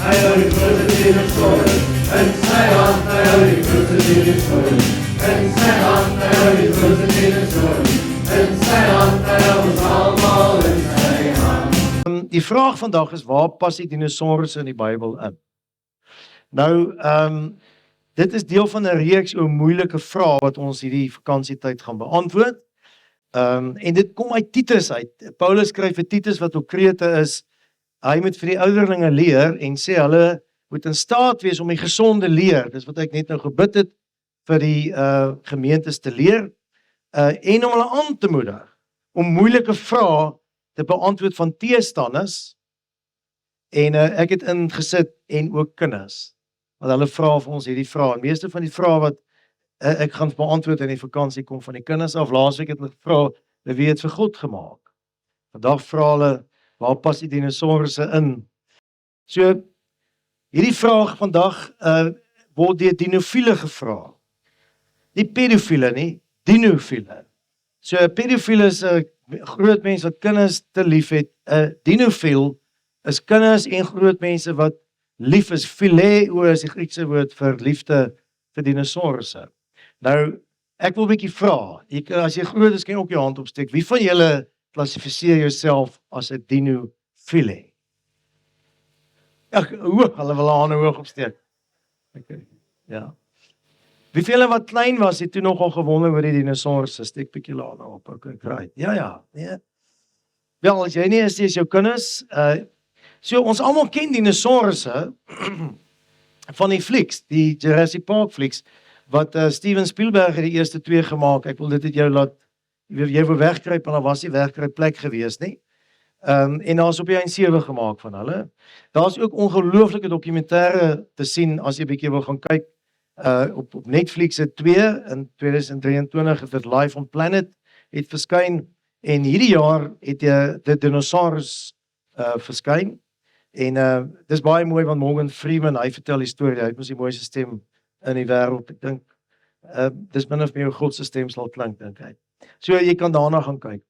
hy hou die grote dinosaurus in sy hand, hy hou die grote dinosaurus in sy hand, hy hou die grote dinosaurus in sy hand, hy hou ons almal in sy hand. Die vraag vandag is, waar pas die dinosaurusse in die Bybel in? Nou, dit is deel van 'n reeks oor moeilike vrae wat ons hierdie vakansietyd gaan beantwoord. En dit kom uit Titus uit. Paulus skryf vir Titus wat op Krete is, hy moet vir die ouderlinge leer en sê hulle moet in staat wees om die gesonde leer, dis wat ek net nou gebid het, vir die gemeentes te leer, en om hulle aan te moedig, om moeilike vrae te beantwoord van teestanders, en ek het ingesit, en ook kinders, want hulle vra vir ons hierdie vrae, en meeste van die vrae wat ek gaan beantwoord in die vakansie kom van die kinders af. Laasweek het hulle gevra, wie het vir God gemaak? Vandag vra hulle, waar pas die dinosaurusse in? So, hierdie vraag vandag word deur dinofiele gevra. Nie pedofiele nie, dinofiele. So, 'n pedofiel is 'n groot mens wat kinders te lief het. 'n dinofiel is kinders en groot mense wat lief is. Phileo is die Griekse woord vir liefde vir dinosaurusse. Nou, ek wil 'n bietjie vra, as jy groot is, kan jy ook jou hand opsteek. Wie van julle klassifiseer jouself as 'n dinofiele? Hulle wil hande hoog opsteek. Okay, ja. Wie van julle wat klein was, het toe nogal gewonder oor die dinosaurusse? Steek 'n bietjie hande op. Okay, right. Ja, nee. Wel, as jy nie is jou kinders, so ons almal ken dinosaurusse van die flieks, die Jurassic Park flieks, wat Steven Spielberg het die eerste 2 gemaak. Ek wil dit jou laat, jy wil wegkruip, en daar was nie wegkruip plek gewees nie. En daar is op die einde 7 gemaak van hulle. Daar is ook ongelooflike dokumentêre te sien, as jy 'n bietjie wil gaan kyk, op Netflix het 2, in 2023 het dit Life on Planet het verskyn, en hierdie jaar het die dinosaurus verskyn, en dis baie mooi, want Morgan Freeman, hy vertel die storie, hy het mos die mooiste stem in die wêreld, ek dink, dis min of meer hoe God se stem sal klink, dink hy. So, jy kan daarna gaan kyk.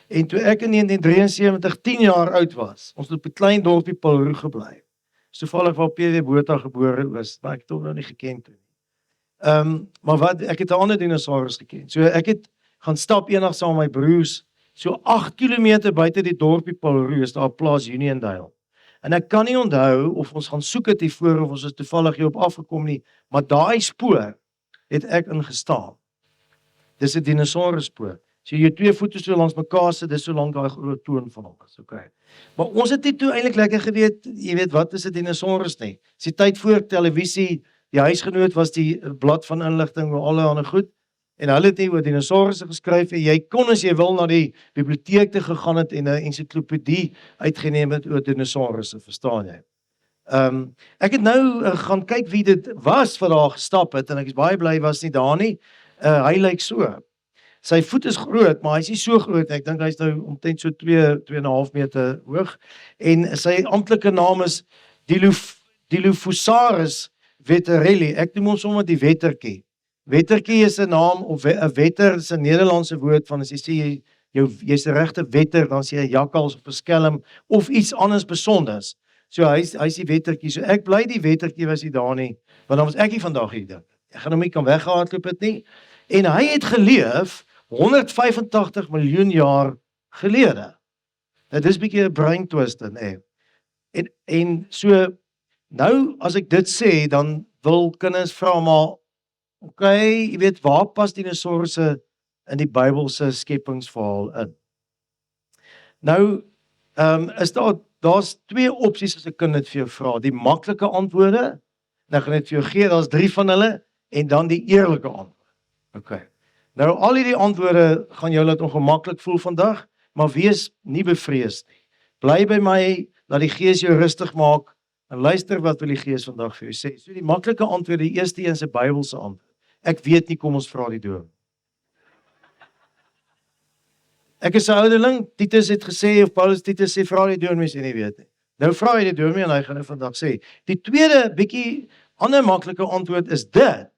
En toe ek in 1973 10 jaar oud was, ons het op 'n klein dorpie Paulroe gebly. Toevallig waar P.W. Botha gebore is, maar ek het hom nou nie geken toe nie. Maar ek het 'n ander dinosaurus geken. So ek het gaan stap eendag saam met my broers, so 8 kilometer buite die dorpie Paulroe is daar 'n plaas Uniondale. En ek kan nie onthou of ons gaan soek het hiervoor of ons is toevallig hierop afgekom nie, maar daai spoor het ek ingestaan. Dis 'n dinosaurusspoor. So jy 2 voete so langs mekaar sit, dis so lank daai groot toon van hom is, okay. Maar ons het nie toe eintlik lekker geweet, jy weet, wat is 'n dinosaurus nie. Dis die tyd voor televisie, die huisgenoot was die blad van inligting oor allerlei goed, en hulle het nie oor dinosaurusse geskryf, en jy kon as jy wil na die biblioteek te gegaan het en 'n ensiklopedie uitgeneem het oor dinosaurusse, verstaan jy? Ek het nou gaan kyk wie dit was wat daar gestap het, en ek is baie bly was nie daar nie. Hy lyk so. Sy voet is groot, maar hy is nie so groot, ek dink hy is nou omtrent so 2,5 meter hoog, en sy amptelike naam is Dilophosaurus wetterelli. Ek noem hom sommer die wettertjie. Wettertjie is 'n naam, of 'n wetter is 'n Nederlandse woord van, as jy sê jy's 'n regte wetter, dan sê jy 'n jakkals of 'n skelm of iets anders besonders. So hy's die wettertjie. So ek bly die wettertjie was nie daar nie, want dan was ek nie vandag hier dink. Ek gaan hom nie kan weggehardloop het nie. En hy het geleef 185 miljoen jaar gelede. Dit is 'n bietjie 'n brain twister, nê. En so, nou as ek dit sê, dan wil kinders vra, maar okay, jy weet, waar pas dinosaurusse in die Bybelse skepingsverhaal in? Nou, is daar's 2 opsies as 'n kind dit vir jou vra. Die maklike antwoorde, nou gaan ek vir jou gee, daar's 3 van hulle, en dan die eerlike antwoord. Okay. Nou, al hierdie antwoorde gaan jou laat ongemaklik voel vandag, maar wees nie bevrees nie. Bly by my, laat die Gees jou rustig maak, en luister wat wil die Gees vandag vir jou sê. So die maklike antwoord, die eerste een is 'n Bybelse antwoord. Ek weet nie, kom ons vra die dominee. Ek is 'n ouderling, Titus het gesê, of Paulus Titus sê, vra die dominee as jy nie weet nie. Nou vra jy die dominee, en hy gaan nou vandag sê. Die tweede, bietjie ander maklike antwoord is dit.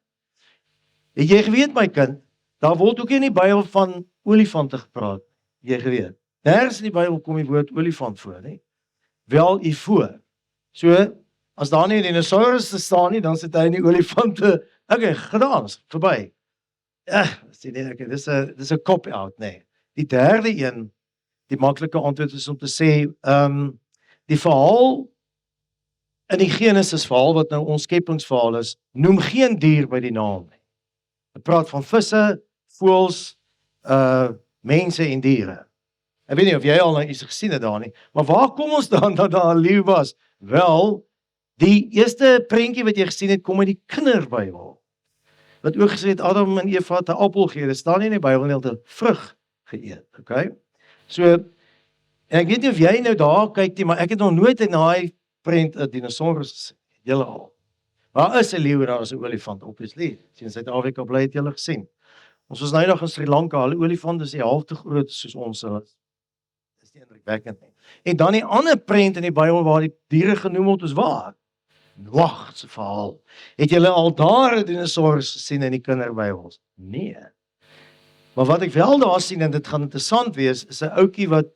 Het jy geweet, my kind, daar word ook in die Bybel van olifante gepraat. Jy geweet. Nergens in die Bybel kom die woord olifant voor, nie? Wel, hier voor. So, As daar nie 'n dinosaurus te staan nie, dan sit hy in die olifante. Okay, gedaan, is verby. Sien jy, okay, dis 'n cop-out, nee. Die derde een, die maklike antwoord is om te sê, die verhaal in die Genesis verhaal wat nou ons skepingsverhaal is, noem geen dier by die naam nie. Dit praat van visse, voëls, mense en diere. Ek weet nie of jy al nou iets gesien het daar nie, maar waar kom ons dan dat daar 'n leeu was? Wel, die eerste prentjie wat jy gesien het, kom uit die Kinderbybel. Wat ook gesê het, Adam en Eva het 'n appel geëet. Dit staan nie in die Bybel nie, hulle het 'n vrug geëet, okay? So, en ek weet nie of jy nou daar kyk nie, maar ek het nog nooit in daai prent 'n dinosaurus gesien, julle al. Waar is 'n leeu en daar is 'n olifant, obviously. As jy in Suid-Afrika bly, het julle gesien. Ons was nou nog in Sri Lanka, hulle olifant is die helfte groot soos ons, is nie indrukwekkend nie. En dan die ander prent in die Bybel waar die diere genoem word, is waar? Noag se verhaal. Het julle al daar 'n dinosaurus gesien in die Kinderbybels? Nee. Maar wat ek wel daar sien, en dit gaan interessant wees, is 'n ouetjie wat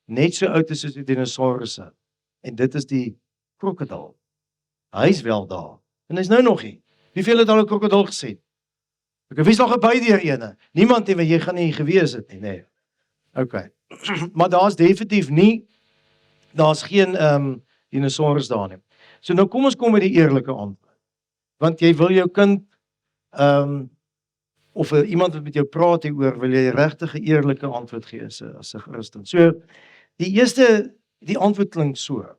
net so oud is soos die dinosaurusse. En dit is die krokodil. Hy's wel daar. En hy's nou nog hier. Wie veel het al 'n krokodil gesien? Ek wens nog 'n bydeur ene. Niemand het, jy gaan nie gewees het nie, nee. Okay. Maar daar's definitief nie, daar's geen dinosaurus daar nie. So nou kom ons kom by die eerlike antwoord. Want jy wil jou kind of iemand wat met jou praat hieroor, wil jy regtig 'n eerlike antwoord gee as 'n Christen. So die antwoord klink so.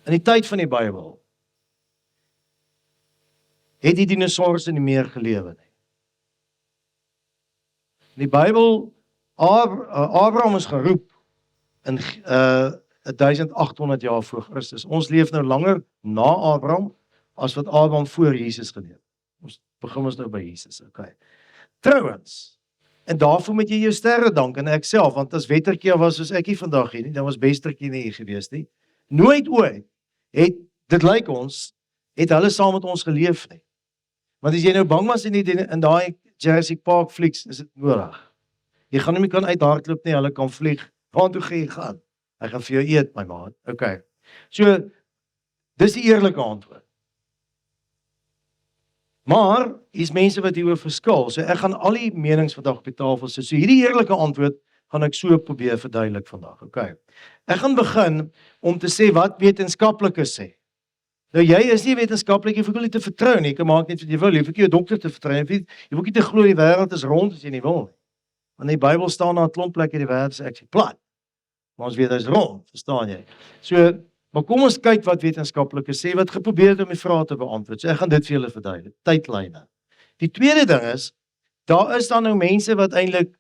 In die tyd van die Bybel het die dinosaurusse nie meer gelewe nie. In die Bybel, Abraham is geroep in 1800 jaar voor Christus. Ons leef nou langer na Abraham as wat Abraham voor Jesus geleef. Ons begin ons nou by Jesus, okay. Trouwens, en daarvoor moet jy jou sterre dank en ek self, want as Wettertjie was soos ek hier vandag hier nie, dan was Bestertjie nie hier gewees nie. Nooit ooit dit lyk ons, het hulle saam met ons geleef nie. Want as jy nou bang was in daai Jurassic Park flieks, is dit nodig. Jy gaan nie kan uithardloop nie, hulle kan vlieg. Waartoe gaan jy gaan? Hy gaan vir jou eet, my maat. Okay. So, dis die eerlike antwoord. Maar, hier's mense wat hieroor verskil. So, ek gaan al die menings vandag op die tafel sit. So, hierdie eerlike antwoord gaan ek so probeer verduidelik vandag. Okay. Ek gaan begin om te sê wat wetenskaplikes sê. Nou, jy is nie wetenskaplik, jy hoef nie te vertrou nie. Jy kan maak net wat jy wil. Jy hoef nie jou dokter te vertrou. Jy hoef nie te glo die wêreld is rond as jy nie wil nie. Want in die Bybel staan daar 'n klomp plekke die wêreld is actually plat. Maar ons weet hy is rond, verstaan jy? So, maar kom ons kyk wat wetenskaplikes sê, wat geprobeer het om die vrae te beantwoord. So ek gaan dit vir julle verduidelik, tydlyne. Die tweede ding is, daar is dan nou mense wat eintlik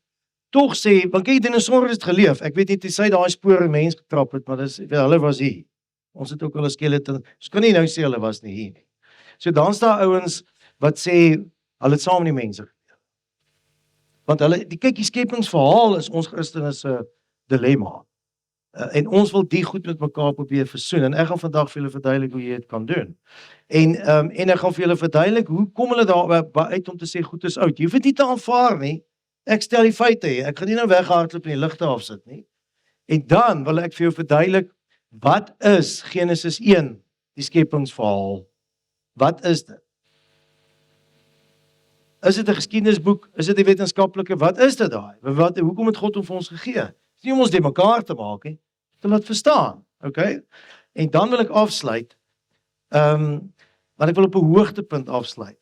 tog sê, want kyk, dinosaurus het geleef. Ek weet nie, die sy daai spore mens getrap het, maar hulle was hier. Ons het ook al 'n skeleton, ons kan nie nou sê hulle was nie hier nie. So dan staan ouens wat sê, hulle het saam met die mense geleef. Want kyk, die skepingsverhaal is ons Christene se dilemma. En ons wil die goed met mekaar probeer versoen, en ek gaan vandag vir julle verduidelik hoe jy dit kan doen. En ek gaan vir julle verduidelik, hoe kom hulle daar uit om te sê, goed is oud. Jy hoef dit nie te aanvaar nie, ek stel die feite, ek gaan nie nou weghardloop en die ligte afsit nie. En dan wil ek vir jou verduidelik, wat is Genesis 1, die skepingsverhaal? Wat is dit? Is dit 'n geskiedenisboek? Is dit 'n wetenskaplike? Wat is dit daai? Hoekom het God hom vir ons gegee? Dis nie om ons die mekaar te maak nie, te laat verstaan, okay? En dan wil ek afsluit, want ek wil op 'n hoogtepunt afsluit.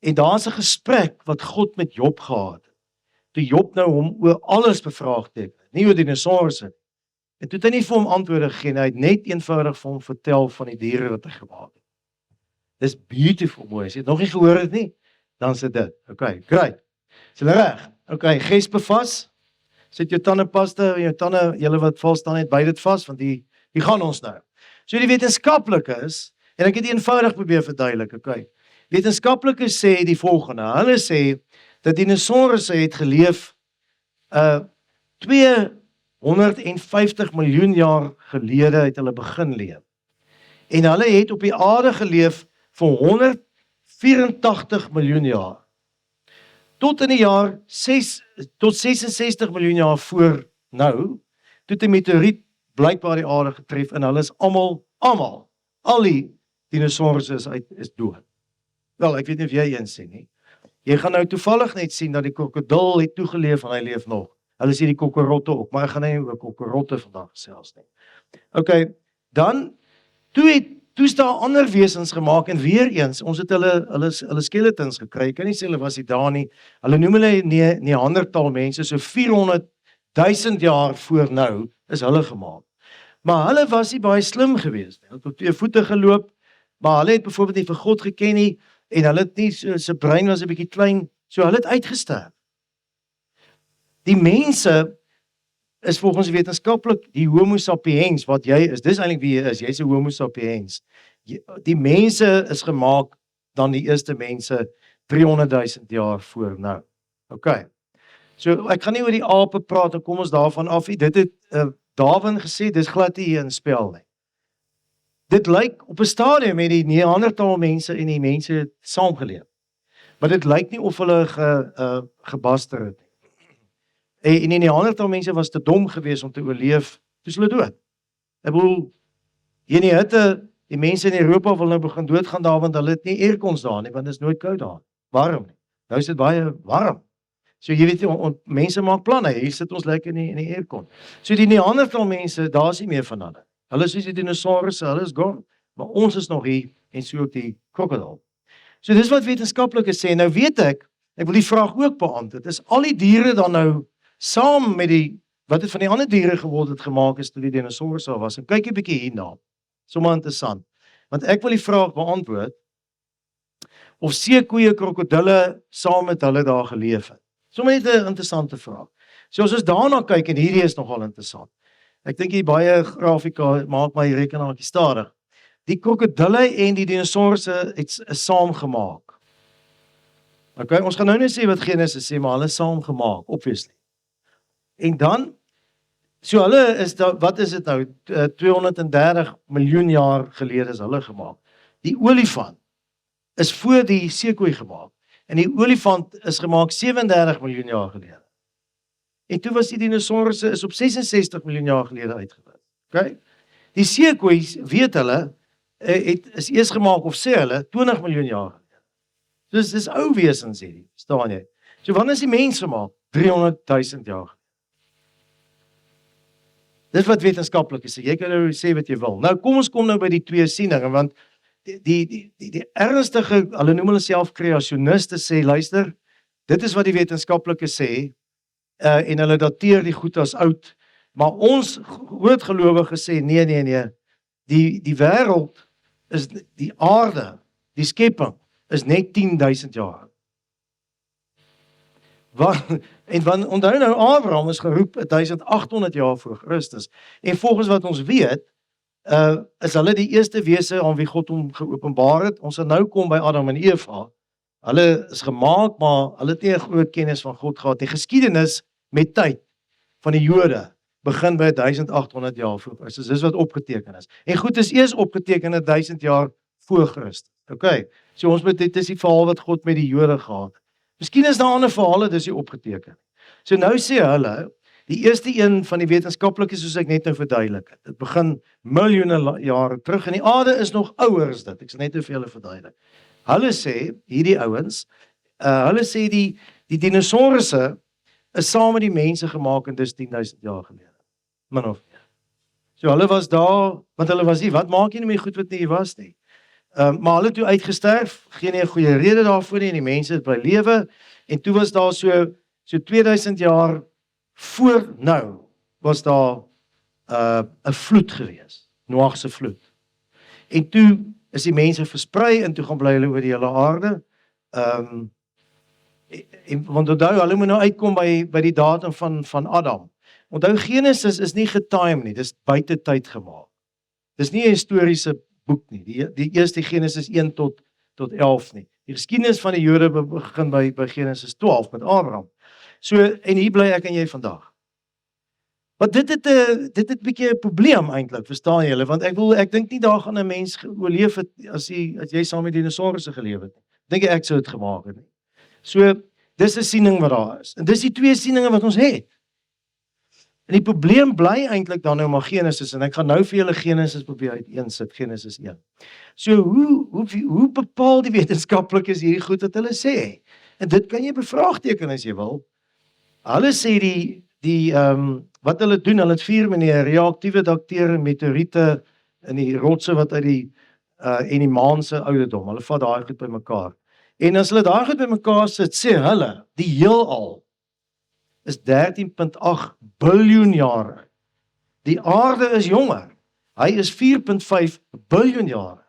En daar's 'n gesprek wat God met Job gehad het. Toe Job nou hom oor alles bevraagteken, nie oor dinosaurusse nie. En toe het hy nie vir hom antwoorde gegee, hy het net eenvoudig vir hom vertel van die diere wat hy gemaak het. Dis beautiful, mooi. As jy het nog nie gehoor het nie, dan sit dit. Okay, great. Is julle reg? Okay, gespe vas. Sit jou tandepasta en jou tande, julle wat val staan net by dit vas, want die gaan ons nou. So die wetenskaplikes, en ek het eenvoudig probeer verduidelik, okay. Wetenskaplikes sê die volgende. Hulle sê dat dinosaurusse het geleef 250 miljoen jaar gelede het hulle begin leef. En hulle het op die aarde geleef vir 184 miljoen jaar. Tot in die jaar 66 miljoen jaar voor nou, toe 'n meteoriet blykbaar die aarde getref en hulle is almal Almal, al die dinosourusse is dood. Wel, ek weet nie of jy een sien nie. Jy gaan nou toevallig net sien dat die krokodil het toegeleef en hy leef nog. Hulle sê die kokkerotte ook, maar ek gaan nie oor kokkerotte vandag gesels nie. Okay, dan toe is daar ander wesens gemaak en weer eens, ons het hulle skeletons gekry. Ek kan nie sê hulle was nie daar nie. Hulle noem hulle Neandertal mense, so 400.000 jaar voor nou is hulle gemaak. Maar hulle was nie baie slim geweest nie. Hulle het op 2 voete geloop, maar hulle het byvoorbeeld nie vir God geken nie en hulle het nie sy brein was 'n bietjie klein, so hulle het uitgesterf. Die mense is volgens wetenskaplik die Homo sapiens wat jy is. Dis eintlik wie jy is. Jy's 'n Homo sapiens. Die mense is gemaak dan die eerste mense 300.000 jaar voor nou. Okay. So ek gaan nie oor die ape praat en kom ons daarvan af. Dit het Darwin gesê, dis glad nie 'n spel nie. Dit lyk op 'n stadium met die Neandertal mense en die mense saamgeleef. Maar dit lyk nie of hulle gebaster het nie. En die Neandertal mense was te dom geweest om te oorleef, toe is hulle dood. Ek bedoel, hier in die hitte, die mense in Europa wil nou begin doodgaan daar, want hulle het nie aircons daar nie, want dit is nooit koud daar, warm nie. Nou is dit baie warm. So jy weet, mense maak planne, hier sit ons lekker in die aircon. So die Neandertal mense, daar is nie meer van hulle. Hulle is soos die dinosourusse, hulle is gone, maar ons is nog hier, en so ook die krokodil. So dis wat wetenskaplikes sê. Nou weet ek wil die vraag ook beantwoord, is al die diere dan nou saam met wat het van die ander diere geword het gemaak is toe die dinosourusse was, en kyk 'n bietjie hierna, sommer interessant, want ek wil die vraag beantwoord, of seekoeie, krokodille saam met hulle daar geleef het. Sommer net 'n interessante vraag. So as ons daarna kyk, en hierdie is nogal interessant, ek dink hier baie grafika maak my rekenaartjie stadig, die krokodille en die dinosourusse is saam gemaak. Okay, ons gaan nou net sê wat Genesis sê, maar hulle is saam gemaak, obviously. En dan, so hulle is, wat is dit nou, 230 miljoen jaar gelede is hulle gemaak. Die olifant is voor die seekoei gemaak, en die olifant is gemaak 37 miljoen jaar gelede. En toe was die dinosourusse is op 66 miljoen jaar gelede uitgevind. Okay? Die seekoei, weet hulle, is eers gemaak, of sê hulle, 20 miljoen jaar gelede. Dus dis ou wesens hierdie, verstaan jy? So wanneer is die mens gemaak? 300.000 jaar gelede. Dis wat wetenskaplikes sê, jy kan nou sê wat jy wil. Nou kom ons kom nou by die twee sieninge, want die ernstige, hulle noem hulle self kreasioniste, sê, luister, dit is wat die wetenskaplikes sê, en hulle dateer die goed as oud, maar ons grootgelowiges sê, nee, die wêreld is, die aarde, die skepping, is net 10.000 jaar. En onthou nou, Abraham is geroep 1800 jaar voor Christus, en volgens wat ons weet, is hulle die eerste wese aan wie God hom geopenbaar het. Ons sal nou kom by Adam en Eva. Hulle is gemaak, maar hulle het nie 'n groot kennis van God gehad. Die geskiedenis met tyd van die Jode begin by 1800 jaar voor Christus. Dis wat opgeteken is. En goed is eers opgeteken 1000 jaar voor Christus. Okay. So ons moet, dit is die verhaal wat God met die Jode gehad het. Miskien is daar ander verhale, dis nie opgeteken. So nou sê hulle, die eerste een van die wetenskaplikes, soos ek net nou verduidelik het, dit begin miljoene jare terug, en die aarde is nog ouer as dit, ek sal net nou vir julle verduidelik. Hulle sê, hierdie ouens, hulle sê die dinosourusse is saam met die mense gemaak, en dis 10.000 jaar gelede, min of meer. So hulle was daar, want hulle was nie, wat maak jy nie meer goed wat nie was nie? Maar hulle toe uitgesterf, geen 'n goeie rede daarvoor nie, en die mense het bly lewe, en toe was daar so 2000 jaar voor nou, was daar 'n vloed gewees, Noag se vloed. En toe is die mense versprei, en toe gaan bly hulle oor die hele aarde, want onthou, hulle moet nou uitkom by die datum van Adam. Onthou, Genesis is nie getime nie, dis buite tyd gemaak. Dis nie 'n historiese boek nie, die eerste Genesis 1 tot 11 nie. Die geskiedenis van die Jode begin by Genesis 12 met Abraham. So, en hier bly ek en jy vandag. Want dit het 'n bietjie 'n probleem eintlik, verstaan julle? Want ek dink nie daar gaan 'n mens oorleef het as jy saam met dinosourusse geleef het nie. Dink ek sou dit gemaak het nie. So, dis 'n siening wat daar is. En dis die twee sieninge wat ons het. En die probleem bly eintlik dan nou maar Genesis, en ek gaan nou vir julle Genesis probeer uiteensit, Genesis 1. So hoe bepaal die wetenskaplikes hierdie goed wat hulle sê? En dit kan jy bevraagteken as jy wil. Hulle sê wat hulle doen, hulle het 4 maniere, reaktiewe dateer, meteoriete, in die rotse wat uit en die maan se ouderdom, hulle vat daai goed bymekaar. En as hulle daai goed bymekaar sit, sê hulle, die heelal is 13.8 biljoen jare. Die aarde is jonger. Hy is 4.5 biljoen jare.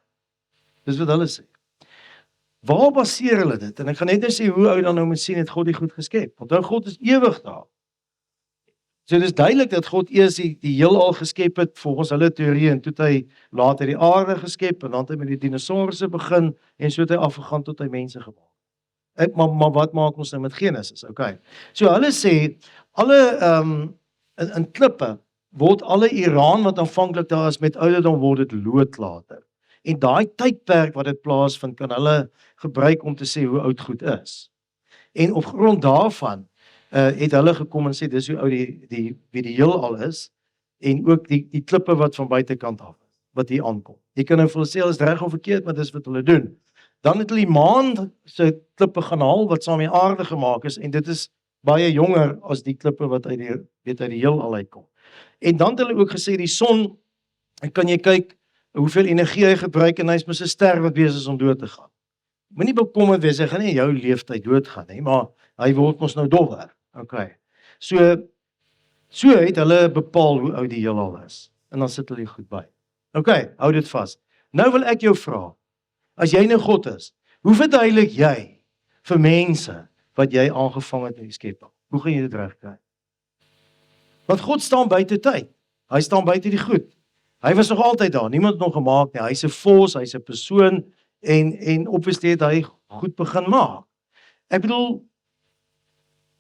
Dis wat hulle sê. Waar baseer hulle dit? En ek gaan net nou sê hoe ou dan nou moet sien het God die goed geskep. Want God is ewig daar. So dis duidelik dat God eers die heelal geskep het volgens hulle teorie, en toe het hy later die aarde geskep, en dan het hy met die dinosourusse begin, en so het hy afgegaan tot hy mense gemaak. Maar wat maak ons nou met Genesis? Okay. So hulle sê, alle in klippe word alle Iran wat aanvanklik daar is met ouderdom word dit lood later. En daai tydperk wat dit plaasvind kan hulle gebruik om te sê hoe oud goed is. En op grond daarvan het hulle gekom en sê dis hoe oud wie die heelal is, en ook die klippe wat van buitekant af is, wat hier aankom. Jy kan nou vir hulle sê hulle is reg of verkeerd, maar dis wat hulle doen. Dan het hulle die maan se klippe gaan haal wat saam met die aarde gemaak is, en dit is baie jonger as die klippe wat uit die heelal uitkom. En dan het hulle ook gesê die son, en kan jy kyk hoeveel energie hy gebruik, en hy is mos 'n ster wat besig is om dood te gaan. Moenie bekommerd wees, hy gaan nie in jou leeftyd doodgaan nie, maar hy word mos nou dowwer. Okay. So het hulle bepaal hoe oud die heelal is, en dan sit hulle goed by. Okay, hou dit vas. Nou wil ek jou vra, as jy nou God is, hoe verduidelik jy vir mense wat jy aangevang het in die skepping? Hoe gaan jy dit regkry? Want God staan buite tyd. Hy staan buite die goed. Hy was nog altyd daar, niemand het nog gemaak nie. Hy's 'n vos, hy's 'n persoon, en obviously het hy goed begin maak. Ek bedoel,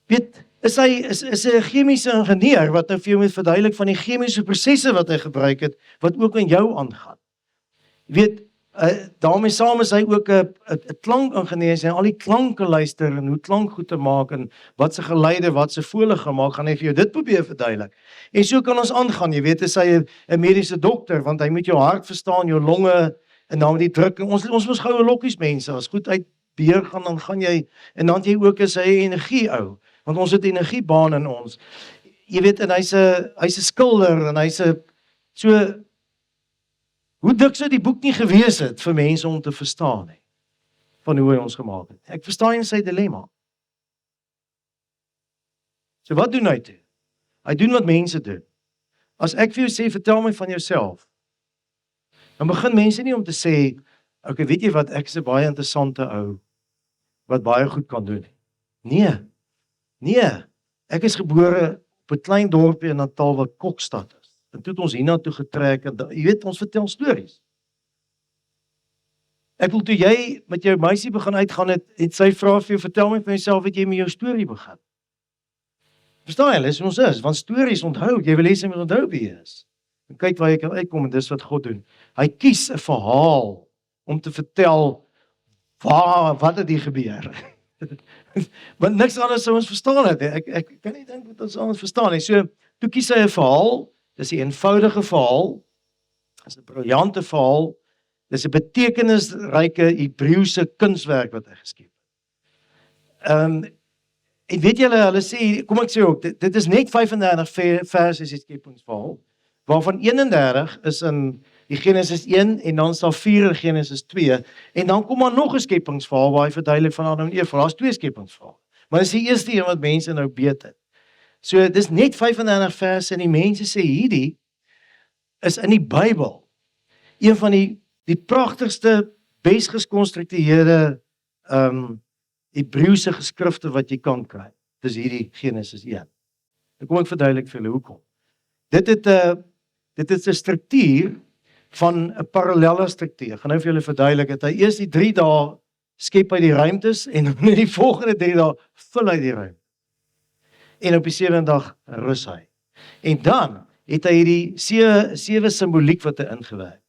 weet, is hy 'n chemiese ingenieur wat nou vir jou moet verduidelik van die chemiese prosesse wat hy gebruik het, wat ook aan jou aangaan. Jy weet, daarmee saam is hy ook 'n klankingenieur, en al die klanke luister, en hoe klank goed te maak, en wat se geluide, wat se fole gemaak, gaan hy vir jou dit probeer verduidelik. En so kan ons aangaan, jy weet, is hy 'n mediese dokter, want hy moet jou hart verstaan, jou longe, en dan met die drukking, ons mos goue lokkies mense, as goed uit beheer gaan, dan gaan jy, en dan jy ook is hy energie ou, want ons het energiebaan in ons. Jy weet, en hy's 'n skilder, en hy's 'n, so, hoe dik sou die boek nie gewees het vir mense om te verstaan nie, van hoe hy ons gemaak het. Ek verstaan sy dilemma. So wat doen hy toe? Hy doen wat mense doen. As ek vir jou sê, vertel my van jouself, dan begin mense nie om te sê, okay, weet jy wat, ek is 'n baie interessante ou, wat baie goed kan doen. Nee, ek is gebore op 'n klein dorpie in Natal wat Kokstad is. En toe het ons hiernatoe getrek, en jy weet, ons vertel stories. Ek wil toe jy met jou meisie begin uitgaan het sy vra vir jou, vertel my van jouself, het jy met jou storie begin. Verstaan jy, dis ons is, want stories onthou, jy wil hê sy moet onthou wie jy is. En kyk waar jy kan uitkom, en dis wat God doen. Hy kies 'n verhaal om te vertel wat het hier gebeur. Want niks anders sou ons verstaan het. Ek kan nie dink wat ons anders verstaan nie. So, toe kies hy 'n verhaal, dis 'n eenvoudige verhaal, dis 'n briljante verhaal, dis 'n betekenisryke Hebreëse kunswerk wat hy geskep het. En weet julle, hulle sê, kom ek sê ook, dit is net 35 verse is die skepingsverhaal, waarvan 31 is in die Genesis 1, en dan staan 4 in Genesis 2, en dan kom maar nog 'n skepingsverhaal, waar hy verduidelik van Adam en Eva, daar's 2 skepingsverhaal, maar dis die eerste een wat mense nou weet het. So, dis net 35 verse, en die mense sê, hierdie is in die Bybel, een van die pragtigste, bes gekonstrueerde, Hebreëse geskrifte wat jy kan kry. Dis hierdie Genesis 1. Dan kom ek verduidelik vir julle hoekom. Dit het 'n struktuur van 'n parallelle struktuur. Ek gaan nou vir julle verduidelik, dat hy eers die 3 dae skep hy die ruimtes, en dan in die volgende 3 dae vul hy die ruimte. En op die 7de dag rus hy. En dan het hy hierdie 7 simboliek wat hy ingewerk.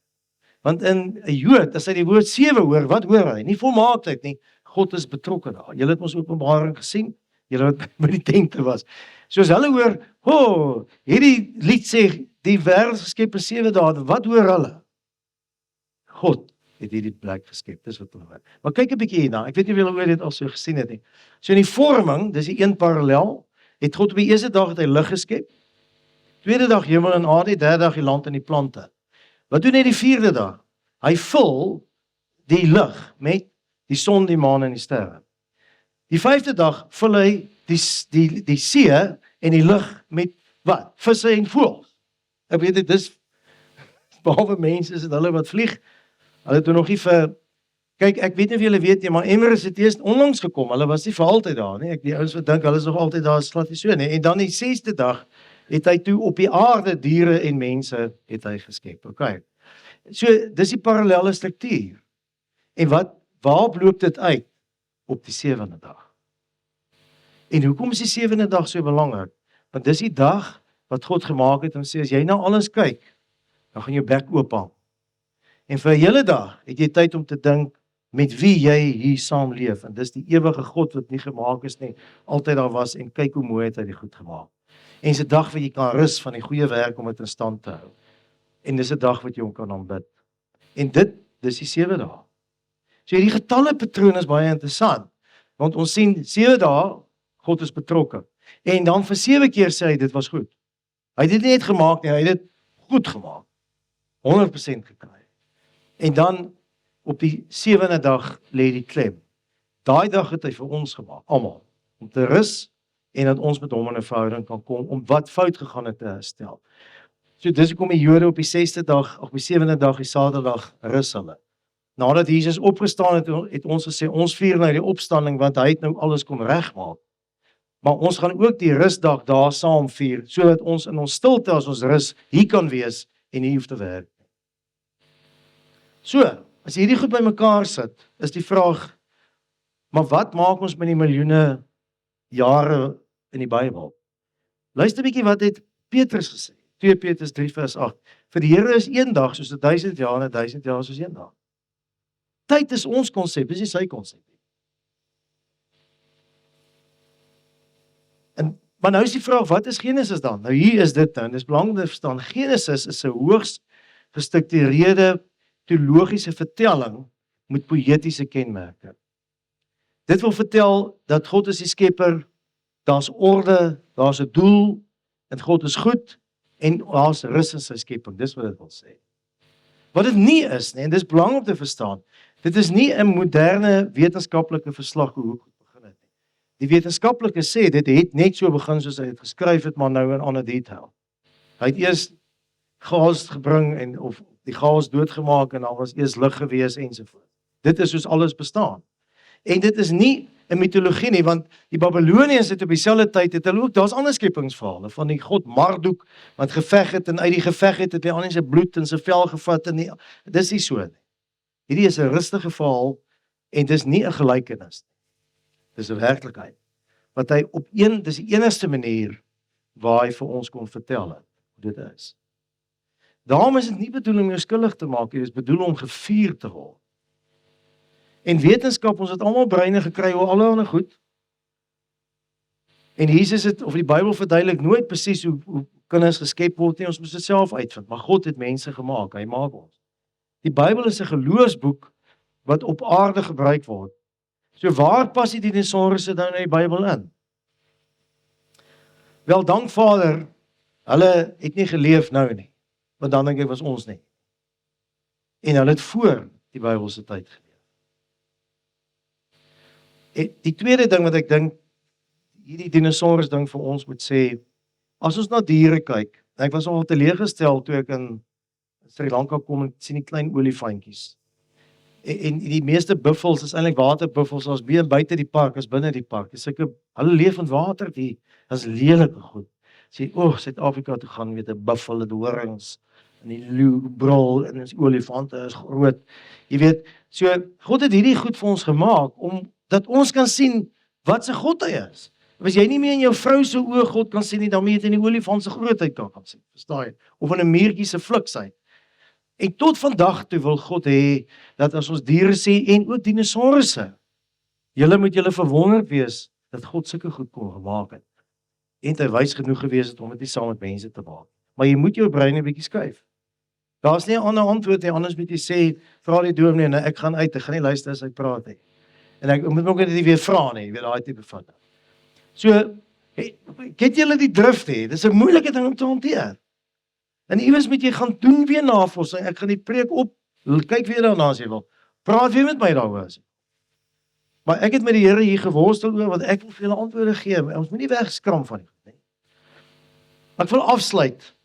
Want in 'n Jood, as hy die woord 7 hoor, wat hoor hy? Nie volmaaktheid nie. God is betrokke daar. Julle het ons Openbaring gesien. julle wat by die tente was. Soos hulle hoor, hierdie lied sê, die wêreld geskep in 7 dae, wat hoor hulle? God het hierdie plek geskep, dis wat hulle hoor. Maar kyk 'n bietjie hierna, ek weet nie of julle ooit dit al so gesien het nie. So in die vorming, dis die een parallel, het God op die eerste dag het hy lig geskep, tweede dag hemel en aarde, derde dag die land en die plante. Wat doen hy die vierde dag? Hy vul die lig met die son, die maan en die sterre. Die vyfde dag vul hy die see en die lug met wat? Visse en voëls. Ek weet dit is behalwe mense is dit hulle wat vlieg. Hulle het nog nie kyk, ek weet nie of julle weet nie, maar Emirates het eers onlangs gekom. Hulle was nie vir altyd daar nie. Die ouens wat dink hulle is nog altyd daar, is glad nie so nie. En dan die 6de dag het hy toe op die aarde diere en mense het hy geskep. Okay. So dis die parallelle struktuur. En waar loop dit uit? Op die 7de dag. En hoekom is die 7de dag so belangrik? Want dis die dag wat God gemaak het en sê, as jy na alles kyk, dan gaan jou bek oop hang. En vir 'n hele dag het jy tyd om te dink met wie jy hier saam leef. En dis die ewige God wat nie gemaak is nie, altyd daar was en kyk hoe mooi het hy dit goed gemaak. En dis 'n dag wat jy kan rus van die goeie werk om dit in stand te hou. En dis 'n dag wat jy hom kan aanbid. En dis die 7 dae. So hierdie getalle patroon is baie interessant, want ons sien 7 dae, God is betrokke. En dan vir 7 keer sê hy, dit was goed. Hy het dit nie net gemaak nie, hy het dit goed gemaak. 100% gekry. En dan op die 7de dag lê die klem. Daai dag het hy vir ons gemaak, almal, om te rus en dat ons met hom in 'n verhouding kan kom om wat fout gegaan het te herstel. So dis hoekom die Jode op die 6de dag, op die 7de dag, die Saterdag rus hulle. Nadat Jesus opgestaan het ons gesê, ons vier nou die opstanding, want hy het nou alles kom regmaak. Maar ons gaan ook die rusdag daar saam vier, sodat ons in ons stilte as ons rus, hier kan wees en nie hoef te werk. So, as jy hierdie goed bymekaar sit, is die vraag, maar wat maak ons met die miljoene jare in die Bybel? Luister 'n bietjie wat het Petrus gesê, 2 Petrus 3 vers 8, vir die Here is een dag soos 1000 jaar en 1000 jaar soos een dag. Tyd is ons konsep, dis nie sy konsep. Maar nou is die vraag, wat is Genesis dan? Nou hier is dit nou, en dis belangrik om te verstaan, Genesis is 'n hoogs gestruktureerde teologiese vertelling met poëtiese kenmerke. Dit wil vertel dat God is die skepper, daar's orde, daar's 'n doel, en God is goed, en daar's rus in sy skepping, dis wat dit wil sê. Wat dit nie is nie, en dis belangrik om te verstaan, dit is nie 'n moderne wetenskaplike verslag hoe God begin het nie. Die wetenskaplike sê, dit het net so begin soos hy het geskryf het, maar nou in ander detail. Hy het eers gas gebring, of die gas doodgemaak, en daar was eers lig gewees, ensovoorts. Dit is soos alles bestaan. En dit is nie 'n mitologie nie, want die Babyloniërs het op dieselfde tyd, het hulle ook, daar's ander skepingsverhale, van die god Marduk, wat geveg het, en uit die geveg het hy aan sy bloed en sy vel gevat, en dis nie so nie. Hierdie is 'n rustige verhaal, en dis nie 'n gelykenis nie. Dis 'n werklikheid. Wat hy dis die enigste manier, waar hy vir ons kon vertel het, hoe dit is. Daarom is dit nie bedoel om jou skuldig te maak, dit is bedoel om gevier te word. En wetenskap, ons het almal breine gekry oor allerlei goed. En Jesus het, of die Bybel verduidelik nooit presies hoe kinders geskep word nie, ons moet dit self uitvind, maar God het mense gemaak, hy maak ons. Die Bybel is 'n geloofsboek wat op aarde gebruik word. So waar pas die dinosourusse dan in die Bybel in? Wel, dank Vader, hulle het nie geleef nou nie, want dan dink ek was ons nie. En hulle het voor die Bybelse tyd geleef. Die tweede ding wat ek dink, hierdie dinosaurus ding vir ons moet sê, as ons na diere kyk, ek was al teleurgestel toe ek in Sri Lanka kom en sien die klein olifantjies. En die meeste buffels is eintlik waterbuffels, ons meer buite die park as binne die park. Hulle leef in water, dit is lelike goed. Sê, Suid-Afrika toe gaan, weet 'n buffel, die horings, en die leeu brul, en die olifante is groot. Jy weet, so God het hierdie goed vir ons gemaak, dat ons kan sien wat se God hy is. As jy nie meer in jou vrou se oë God kan sien nie, dan moet jy in die olifant se grootheid kan sien, verstaan jy? Of in 'n muurtjie se fliksheid. En tot vandag toe wil God hê, dat as ons diere sê, en ook dinosourusse, julle moet julle verwonderd wees dat God sulke goed kon gemaak het. En hy wys genoeg gewees het om dit nie saam met mense te maak. Maar jy moet jou brein 'n bietjie skuif. Daar's nie 'n ander antwoord nie, anders moet jy sê, vra die dominee, nee, ek gaan uit, ek gaan nie luister as hy praat nie. En ek moet ook nie weer vra nie, jy weet daai tipe van. So, het julle die drif hê, dis 'n moeilike ding om te hanteer. En iewers moet jy gaan doen weer navorsing, ek gaan die preek op, kyk weer daarna as jy wil, praat weer met my daaroor. Maar ek het met die Here hier geworstel oor, want ek wil vir julle antwoorde gee, ons moet nie wegskram van nie. Ek wil afsluit,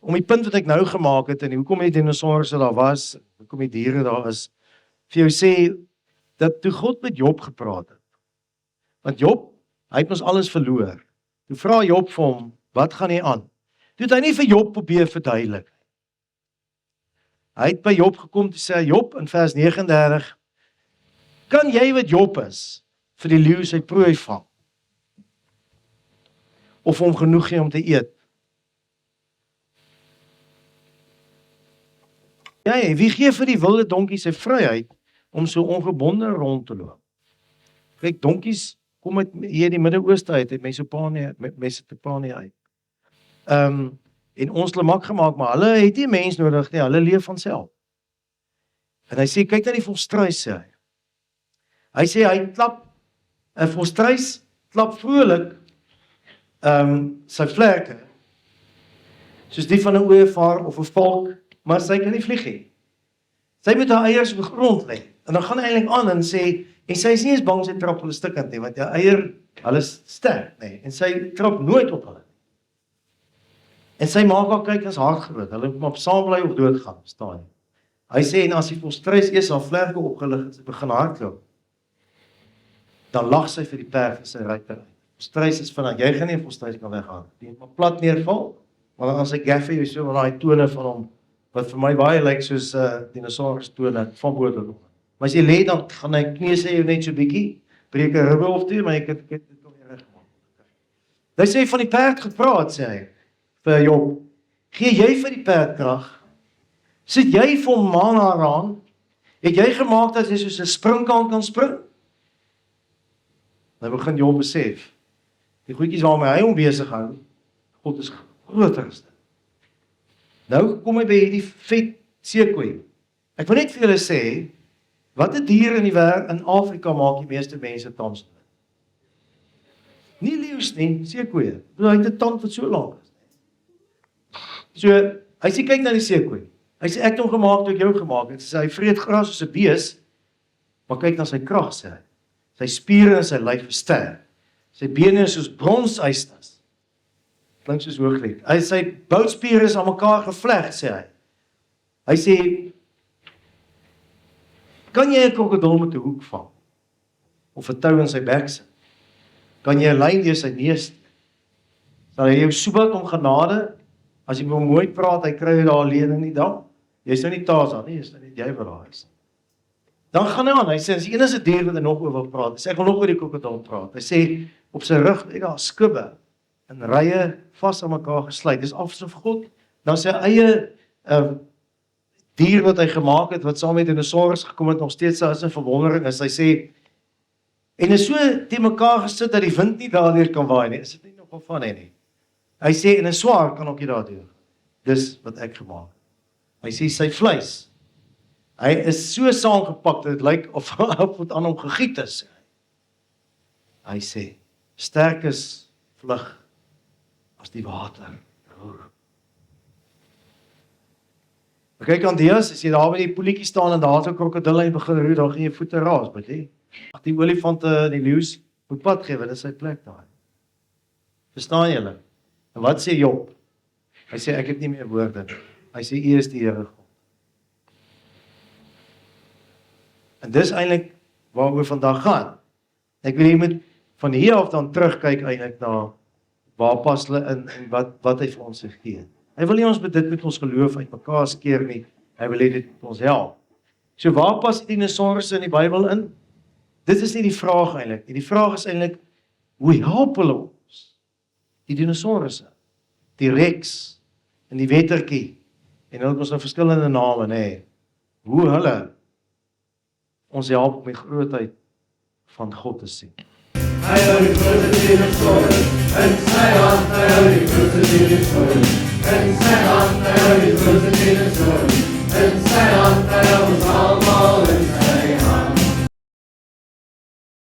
om die punt wat ek nou gemaak het, en hoekom die dinosourusse daar was, hoekom die diere daar is, vir jou sê, dat toe God met Job gepraat het, want Job, hy het ons alles verloor, toe vra Job vir hom, wat gaan nie aan? Toe het hy nie vir Job probeer verduidelik. Hy het by Job gekom, toe sê Job in vers 39, kan jy wat Job is, vir die leeu sy prooi vang? Of hom genoeg gee om te eet? Ja, wie gee vir die wilde donkie sy vryheid, om so ongebonde rond te loop? Kyk, donkies kom uit hier in die Midde-Ooste uit Mesopotamië uit. En ons lemak gemaak, maar hulle het nie mens nodig nie, hulle leef van self. En hy sê, kyk na die volstruis, sê hy. Hy sê, hy klap, 'n volstruis klap vrolik, sy vlerke, soos die van 'n ooievaar of 'n valk, maar sy kan nie vlieg nie. Sy moet haar eiers op die grond lê, en dan gaan hy eintlik aan en sê, en sy is nie eens bang sy trap hulle stukkend nie, want die eier, hulle is sterk, nee, en sy trap nooit op hulle. En sy maak haar kyk as hard groot, hulle moet maar saam bly of doodgaan, staan nie. Hy sê, en as die volstruis eers haar vlerke opgelig het, sy begin hardloop, dan lag sy vir die perd en sy ruiter uit. Volstruis is van, jy gaan nie volstruis kan weggaan, die moet maar plat neerval, maar dan as hy gaffe jou so, met daai tone van hom, wat vir my baie lyk soos dinosaurus tone van boord. Maar as jy lê, dan gaan hy kneus jou net so bietjie, breek 'n ribbe of twee, maar jy kan dit kom weer regmaak. Hy sê van die perd gepraat, sê hy, vir Job, gee jy vir die perd krag? Sit jy vir hom mana aan? Het jy gemaak dat hy soos 'n springkaan kan spring? Nou begin Job besef, die goedjies waarmee hy hom besig hou, God is groter as dit. Nou kom hy by hierdie vet seekoei. Ek wil net vir julle sê, watter dier in die wêreld in Afrika maak die meeste mense tans? Nie leeu's nie, seekoeie. Hy het 'n tand wat so lank is. So, hy sê kyk na die seekoei. Hy sê ek het hom gemaak toe ek jou gemaak het. Hy vreet gras soos 'n bees, maar kyk na sy krag, sê hy. Sy spiere en sy lyf is sterk. Sy bene is soos bronsysters. Klink soos hooglied. Sy boutspiere is aan mekaar gevleg, sê hy. Hy sê, kan jy 'n krokodil met 'n hoek vang? Of 'n tou in sy bek sit? Kan jy 'n lyn deur sy neus steek? Sal hy jou soebat om genade? As jy met hom mooi praat, hy kry jy daar alleen in die dam. Jy's nou nie Tarzan nie, jy's nou net jy wat daar is. Dan gaan hy aan, hy sê, as die enigste dier wat hy nog oor praat, hy sê, ek wil nog oor die krokodil praat. Hy sê, op sy rug, daar skubbe, in rye vas aan mekaar gesluit. Dis asof God, dan sy eie dier wat hy gemaak het, wat saam met dinosaurus gekom het, nog steeds as 'n verwondering is. Hy sê, en is so te mekaar gesit dat die wind nie daardeur kan waai nie. Is dit nie nogal van nie? Hy sê, en 'n swaard kan ook nie daardeur. Dis wat ek gemaak het. Hy sê, sy vleis, hy is so saamgepak dat dit lyk of wat aan hom gegiet is. Hy sê, sterk is vlug as die water. Kyk aan Dias, as jy daar by die poeltjie staan en daar so 'n krokodil en begin roer, dan gaan jy voete raas, weet jy? Ag die olifante en die leeu's moet pad gee, want dit is sy plek daar. Verstaan julle? En wat sê Job? Hy sê ek het nie meer woorde nie. Hy sê U is die Here God. En dis eintlik waaroor vandag gaan. Ek wil jy moet van hier af dan terugkyk eintlik na waar pas hulle in en wat hy vir ons gegee. Hy wil nie ons dit met ons geloof uitmekaar skeer nie. Hy wil hê dit met ons help. So waar pas die dinosourusse in die Bybel in? Dit is nie die vraag eintlik nie. Die vraag is eintlik, hoe help hulle ons? Die dinosourusse, die Rex en die Wettertjie. En hulle het ons nou verskillende name, nê. Hoe hulle ons help om die grootheid van God te sien. hy hou die grootste dinosourus in sy hand, hy hou die grootste dinosourus in sy hand, hy hou die grootste dinosourus in sy hand, hy